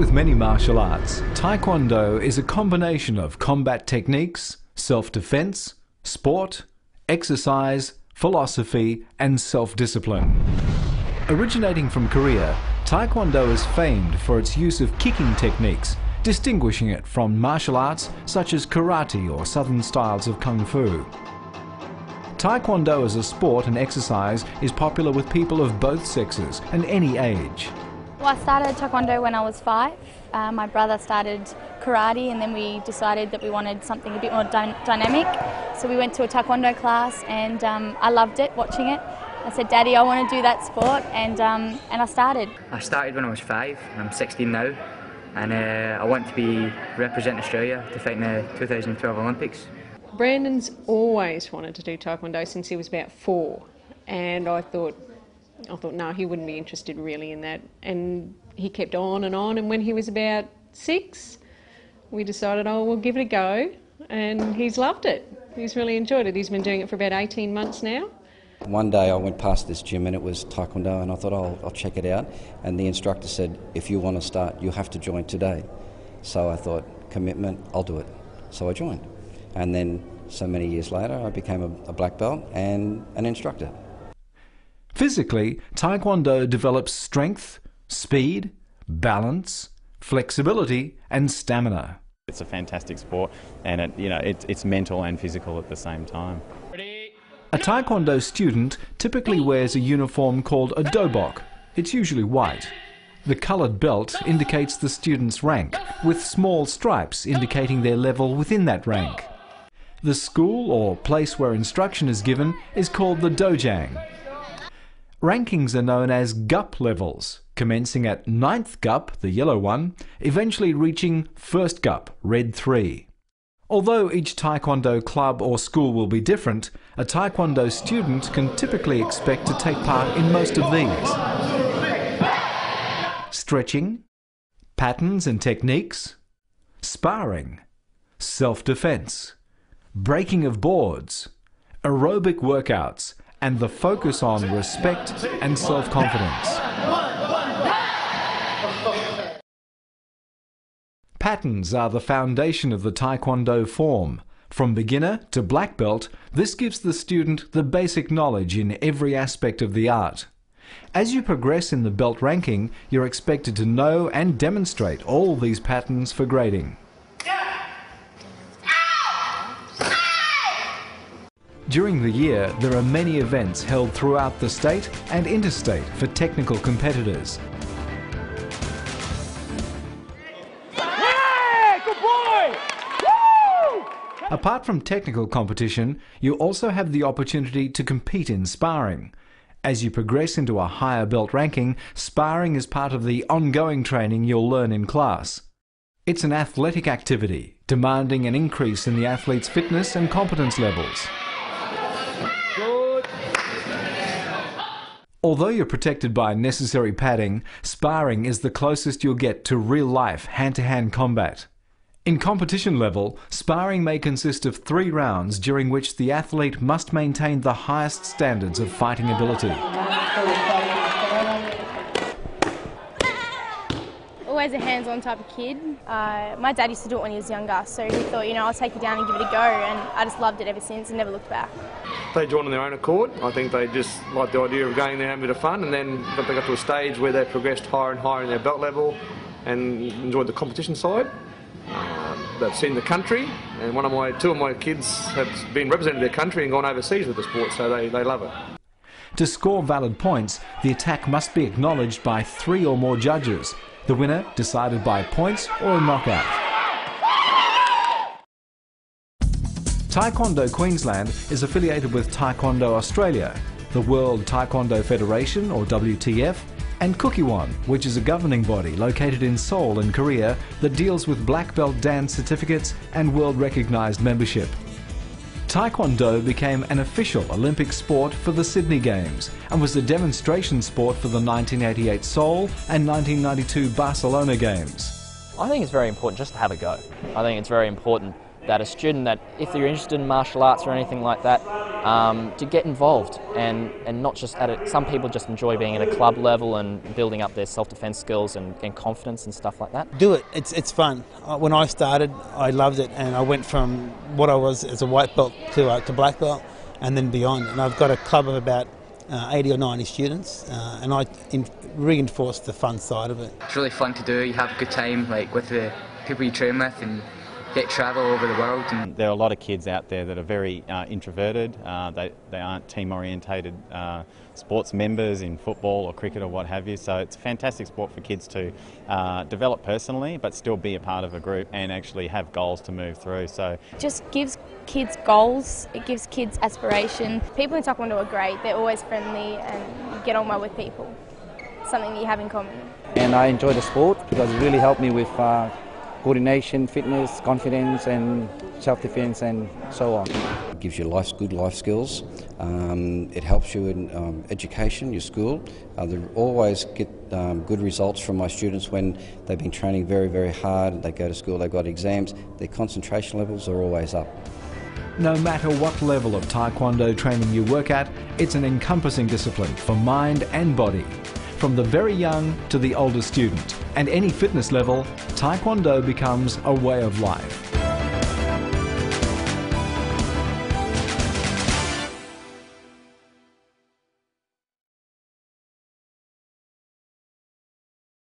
with many martial arts, Taekwondo is a combination of combat techniques, self-defense, sport, exercise, philosophy and self-discipline. Originating from Korea, Taekwondo is famed for its use of kicking techniques, distinguishing it from martial arts such as karate or southern styles of kung fu. Taekwondo as a sport and exercise is popular with people of both sexes and any age. Well, I started Taekwondo when I was 5. My brother started karate and then we decided that we wanted something a bit more dynamic. So we went to a Taekwondo class and I loved it, watching it. I said, Daddy, I want to do that sport, and I started. I started when I was 5 and I'm 16 now, and I want to be representing Australia to fight in the 2012 Olympics. Brandon's always wanted to do Taekwondo since he was about 4, and I thought no, he wouldn't be interested really in that, and he kept on, and when he was about 6 we decided, oh, we'll give it a go, and he's loved it. He's really enjoyed it. He's been doing it for about 18 months now. One day I went past this gym and it was Taekwondo, and I thought, oh, I'll check it out, and the instructor said, if you want to start you have to join today. So I thought, commitment, I'll do it. So I joined, and then so many years later I became a black belt and an instructor. Physically, Taekwondo develops strength, speed, balance, flexibility and stamina. It's a fantastic sport, and it's mental and physical at the same time. A Taekwondo student typically wears a uniform called a dobok. It's usually white. The coloured belt indicates the student's rank, with small stripes indicating their level within that rank. The school or place where instruction is given is called the dojang. Rankings are known as GUP levels, commencing at 9th GUP, the yellow one, eventually reaching 1st GUP, red 3. Although each Taekwondo club or school will be different, a Taekwondo student can typically expect to take part in most of these. Stretching, patterns and techniques, sparring, self-defense, breaking of boards, aerobic workouts, and the focus on respect and self-confidence. Patterns are the foundation of the Taekwondo form. From beginner to black belt, this gives the student the basic knowledge in every aspect of the art. As you progress in the belt ranking, you're expected to know and demonstrate all these patterns for grading. During the year, there are many events held throughout the state and interstate for technical competitors. Apart from technical competition, you also have the opportunity to compete in sparring. As you progress into a higher belt ranking, sparring is part of the ongoing training you'll learn in class. It's an athletic activity, demanding an increase in the athlete's fitness and competence levels. Although you're protected by necessary padding, sparring is the closest you'll get to real-life hand-to-hand combat. In competition level, sparring may consist of 3 rounds during which the athlete must maintain the highest standards of fighting ability. Always a hands-on type of kid. My dad used to do it when he was younger, so he thought, I'll take you down and give it a go, and I just loved it ever since and never looked back. They joined on their own accord. I think they just liked the idea of going there and having a bit of fun, and then they got to a stage where they progressed higher and higher in their belt level and enjoyed the competition side. They've seen the country, and two of my kids have been representing their country and gone overseas with the sport, so they love it. To score valid points, the attack must be acknowledged by 3 or more judges. The winner decided by points or a knockout. Taekwondo Queensland is affiliated with Taekwondo Australia, the World Taekwondo Federation or WTF, and Kukiwon, which is a governing body located in Seoul in Korea that deals with black belt dance certificates and world recognized membership. Taekwondo became an official Olympic sport for the Sydney Games and was a demonstration sport for the 1988 Seoul and 1992 Barcelona Games. I think it's very important just to have a go. I think it's very important that a student that if you're interested in martial arts or anything like that, to get involved and not just at it. Some people just enjoy being at a club level and building up their self-defense skills and confidence and stuff like that. Do it, it's fun. When I started, I loved it, and I went from what I was as a white belt to black belt and then beyond. And I've got a club of about 80 or 90 students, and I reinforce the fun side of it. It's really fun to do. You have a good time, like with the people you train with, and get travel over the world. And there are a lot of kids out there that are very introverted. They aren't team-orientated sports members in football or cricket or what have you. So it's a fantastic sport for kids to develop personally, but still be a part of a group and actually have goals to move through. So just gives kids goals. It gives kids aspiration. People in Taekwondo are great. They're always friendly and you get on well with people. Something that you have in common. And I enjoy the sport because it really helped me with coordination, fitness, confidence and self-defense and so on. It gives you good life skills. It helps you in education, your school. They always get good results from my students when they've been training very, very hard. They go to school, they've got exams. Their concentration levels are always up. No matter what level of Taekwondo training you work at, it's an encompassing discipline for mind and body. From the very young to the older student, and any fitness level, Taekwondo becomes a way of life.